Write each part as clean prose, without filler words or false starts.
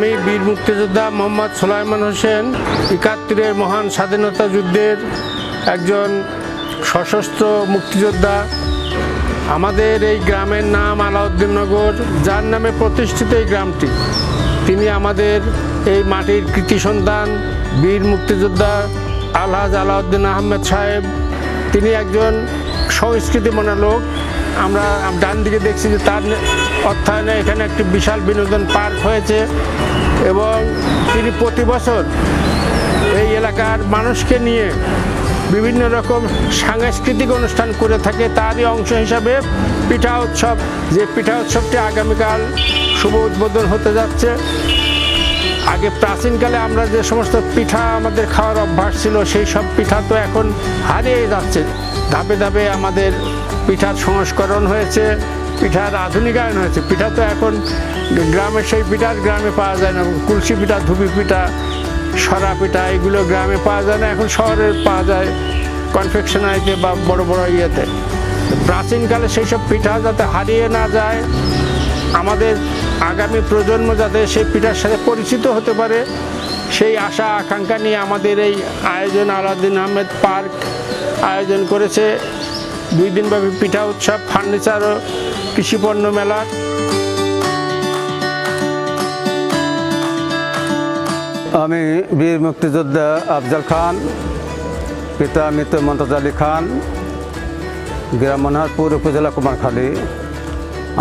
আমি বীর মুক্তিযোদ্ধা মোহাম্মদ সোলাইমান হোসেন, ৭১-এর মহান স্বাধীনতা যুদ্ধের একজন সশস্ত্র মুক্তিযোদ্ধা। আমাদের এই গ্রামের নাম আলাউদ্দিননগর, যার নামে প্রতিষ্ঠিত এই গ্রামটি। তিনি আমাদের এই মাটির কৃতি সন্তান, বীর মুক্তিযোদ্ধা আলহাজ আলাউদ্দিন আহমেদ সাহেব। তিনি একজন সংস্কৃতিমনা লোক। আমরা ডান দিকে দেখছি যে তার অর্থায়নে এখানে একটি বিশাল বিনোদন পার্ক হয়েছে এবং তিনি প্রতি বছর এই এলাকার মানুষকে নিয়ে বিভিন্ন রকম সাংস্কৃতিক অনুষ্ঠান করে থাকে। তারই অংশ হিসাবে পিঠা উৎসব, যে পিঠা উৎসবটি আগামীকাল শুভ উদ্বোধন হতে যাচ্ছে। আগে প্রাচীনকালে আমরা যে সমস্ত পিঠা আমাদের খাওয়ার অভ্যাস ছিল, সেই সব পিঠা তো এখন হারিয়ে যাচ্ছে। ধাপে ধাপে আমাদের পিঠার সংস্করণ হয়েছে, পিঠার আধুনিকায়ন হয়েছে। পিঠা তো এখন গ্রামে সেই পিঠার গ্রামে পাওয়া যায় না। কুলসি পিঠা, ধুবি পিঠা, সরা পিঠা এগুলো গ্রামে পাওয়া যায় না, এখন শহরে পাওয়া যায় কনফেকশনারিতে বা বড় বড় ইয়েতে। প্রাচীনকালে সেই সব পিঠা যাতে হারিয়ে না যায়, আমাদের আগামী প্রজন্ম যাতে সেই পিঠার সাথে পরিচিত হতে পারে, সেই আশা আকাঙ্ক্ষা নিয়ে আমাদের এই আয়োজন আলাউদ্দিন আহমেদ পার্ক আয়োজন করেছে 2 দিনব্যাপী পিঠা উৎসব, ফার্নিচার ও কৃষিপণ্য মেলা। আমি বীর মুক্তিযোদ্ধা আফজাল খান, পিতা মৃত মমতাজ আলী খান, গ্রাম মনোহরপুর, উপজেলা কুমারখালী।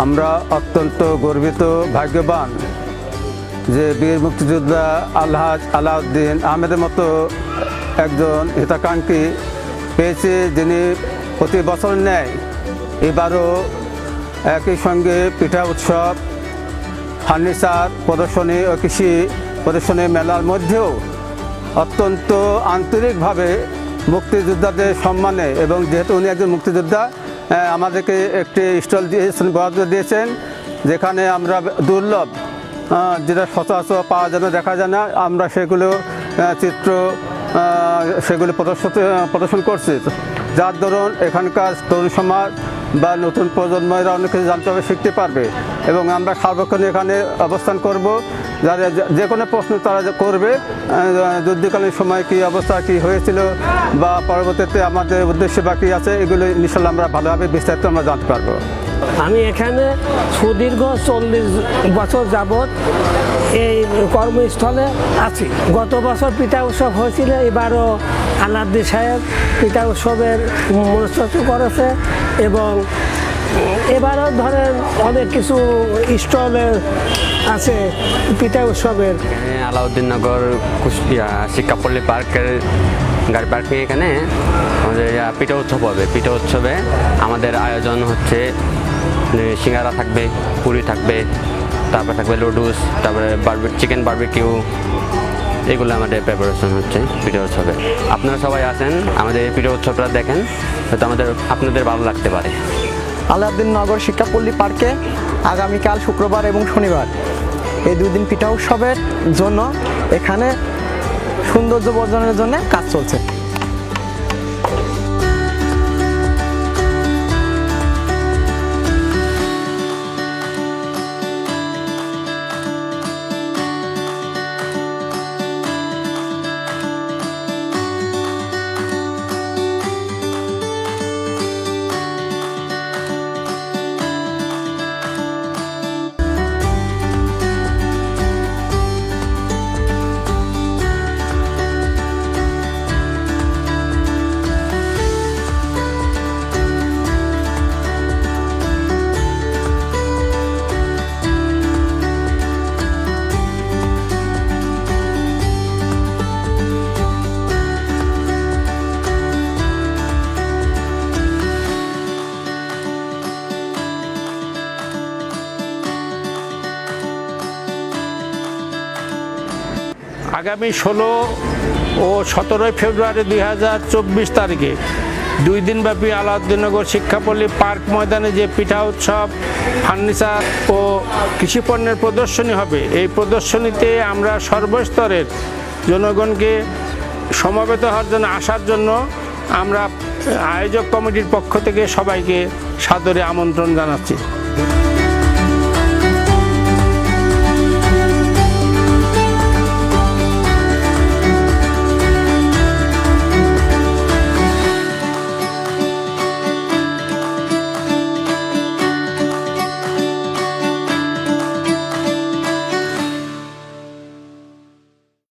আমরা অত্যন্ত গর্বিত, ভাগ্যবান যে বীর মুক্তিযোদ্ধা আলহাজ আলাউদ্দিন আহমেদের মতো একজন হিতাকাঙ্ক্ষী পেয়েছে, যিনি প্রতি বছর নেয় এবারও একই সঙ্গে পিঠা উৎসব, ফার্নিচার প্রদর্শনী ও কৃষি প্রদর্শনী মেলার মধ্যেও অত্যন্ত আন্তরিকভাবে মুক্তিযোদ্ধাদের সম্মানে, এবং যেহেতু উনি একজন মুক্তিযোদ্ধা, আমাদেরকে একটি স্টল দিয়েছেন, বরাদ্দ দিয়েছেন, যেখানে আমরা দুর্লভ, যেটা সচরাচর পাওয়া যায় না, দেখা যায় না, আমরা সেগুলো চিত্র সেগুলো প্রদর্শন করছি, যার দরুন এখানকার তরুণ সমাজ বা নতুন প্রজন্মরা অনেক কিছু জানতে হবে, শিখতে পারবে। এবং আমরা সার্বক্ষণিক এখানে অবস্থান করব, যারা যে কোনো প্রশ্ন তারা করবে, যুদ্ধকালীন সময় কী অবস্থা কী হয়েছিল বা পরবর্তীতে আমাদের উদ্দেশ্য বা কী আছে, এগুলো ইনশাল্লাহ আমরা ভালোভাবে বিস্তারিত আমরা জানতে পারবো। আমি এখানে সুদীর্ঘ 40 বছর যাবৎ এই কর্মস্থলে আছি। গত বছর পিঠা উৎসব হয়েছিল, এবারও আলাউদ্দিন সাহেব পিঠা উৎসবের মনস্থ করেছে এবং এবারও ধরেন অনেক কিছু স্টলে আছে পিঠা উৎসবের। আলাউদ্দিননগর শিক্ষাপল্লী পার্কের গাড়ি পার্কিং, এখানে আমাদের পিঠা উৎসব হবে। পিঠা উৎসবে আমাদের আয়োজন হচ্ছে সিঙ্গারা থাকবে, পুরি থাকবে, তারপরে থাকবে লুডুস, তারপরে চিকেন বারবিকিউ, এগুলো আমাদের প্রিপারেশন হচ্ছে পিঠা উৎসবে। আপনারা সবাই আসেন, আমাদের এই পিঠা উৎসবটা দেখেন, হয়তো আপনাদের ভালো লাগতে পারে। আলাউদ্দিননগর শিক্ষাপল্লী পার্কে আগামীকাল শুক্রবার এবং শনিবার এই 2 দিন পিঠা উৎসবের জন্য এখানে সৌন্দর্য বর্ধনের জন্য কাজ চলছে। আগামী 16 ও 17 ফেব্রুয়ারি 2024 তারিখে 2 দিনব্যাপী আলাউদ্দিননগর শিক্ষাপল্লী পার্ক ময়দানে যে পিঠা উৎসব, ফার্নিচার ও কৃষিপণ্যের প্রদর্শনী হবে, এই প্রদর্শনীতে আমরা সর্বস্তরের জনগণকে সমবেত হওয়ার জন্য, আসার জন্য আমরা আয়োজক কমিটির পক্ষ থেকে সবাইকে সাদরে আমন্ত্রণ জানাচ্ছি।